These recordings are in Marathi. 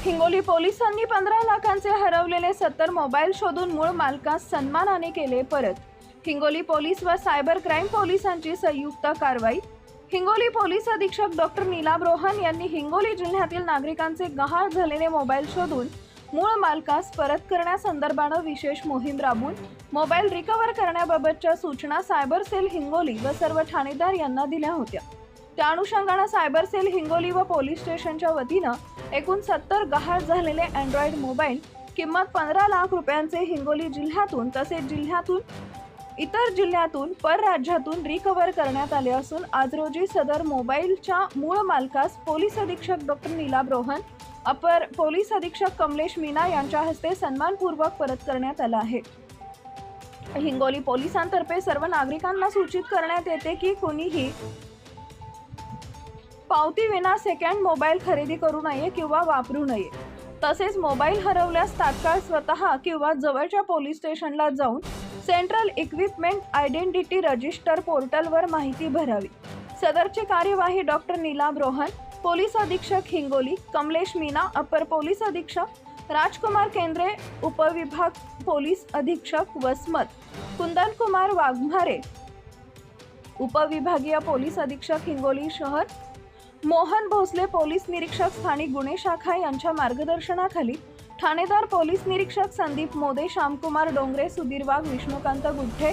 हिंगोली पोलिसांनी 15 लाखांचे हरवलेले 70 मोबाईल शोधून मूळ मालकास सन्मानाने केले परत। हिंगोली पोलीस व सायबर क्राईम पोलिसांची संयुक्त कारवाई। हिंगोली पोलीस अधीक्षक डॉक्टर नीलाभ रोहन यांनी हिंगोली जिल्ह्यातील नागरिकांचे गहाळ झालेले मोबाईल शोधून मूळ मालकास परत करण्यासंदर्भाने विशेष मोहीम राबवून मोबाईल रिकव्हर करण्याबाबतच्या सूचना सायबर सेल हिंगोली व सर्व ठाणेदार यांना दिल्या होत्या। त्या अनुषंगाने सायबर सेल हिंगोली व पोलीस स्टेशनच्या वतीने एकूण 70 गहाळ झालेले अँड्रॉइड मोबाईल किंमत 15 लाख रुपयांचे हिंगोली जिल्ह्यातून तसेच जिल्ह्यातून इतर जिल्ह्यातून परराज्यातून रिकव्हर करण्यात आले असून आज रोजी सदर मोबाईलच्या मूळ मालकास पोलीस अधीक्षक डॉक्टर नीलाभ रोहन, अपर पोलीस अधीक्षक कमलेश मीना यांच्या हस्ते सन्मानपूर्वक परत करण्यात आला आहे। हिंगोली पोलिसांतर्फे सर्व नागरिकांना सूचित करण्यात येते की कोणीही पावती विना सेकंड मोबाईल खरेदी करू नये किंवा वापरू नये। तसेच मोबाईल हरवल्यास तात्काळ स्वतः किंवा जवळच्या पोलीस स्टेशनला जाऊन सेंट्रल इक्विपमेंट आयडेंटिटी रजिस्टर पोर्टलवर माहिती भरावी। सदरची कार्यवाही डॉक्टर नीलाभ रोहन, पोलीस अधीक्षक हिंगोली, कमलेश मीना, अपर पोलीस अधीक्षक राजकुमार केंद्रे, उपविभाग पोलीस अधीक्षक वसमत, कुंदन कुमार वाघमारे, उपविभागीय पोलीस अधीक्षक हिंगोली शहर, मोहन भोसले पोलीस निरीक्षक स्थानिक गुन्हे शाखा यांच्या मार्गदर्शनाखाली ठाणेदार पोलीस निरीक्षक संदीप मोदे, श्यामकुमार डोंगरे, सुधीर वाघ, विष्णुकांत गुठ्ठे,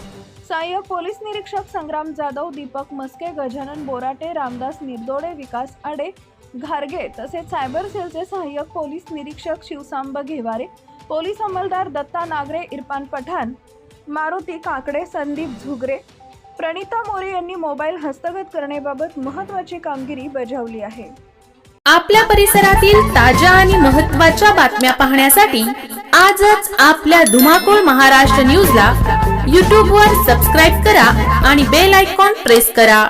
सहाय्यक पोलीस निरीक्षक संग्राम जाधव, दीपक मस्के, गजानन बोराटे, रामदास निर्दोडे, विकास आडे घारगे तसेच सायबर सेलचे सहाय्यक पोलीस निरीक्षक शिवसांब घेवारे, पोलीस अंमलदार दत्ता नागरे, इरफान पठाण, मारुती काकडे, संदीप झुगरे, प्रणिता मोरे यांनी मोबाईल हस्तगत करण्याबाबत महत्त्वाची कामगिरी बजावली आहे। आपल्या परिसरातील ताज्या आणि महत्त्वाच्या बातम्या पाहण्यासाठी आजच आपल्या धुमाकूळ महाराष्ट्र न्यूजला YouTube वर सबस्क्राइब करा आणि बेल आयकॉन प्रेस करा।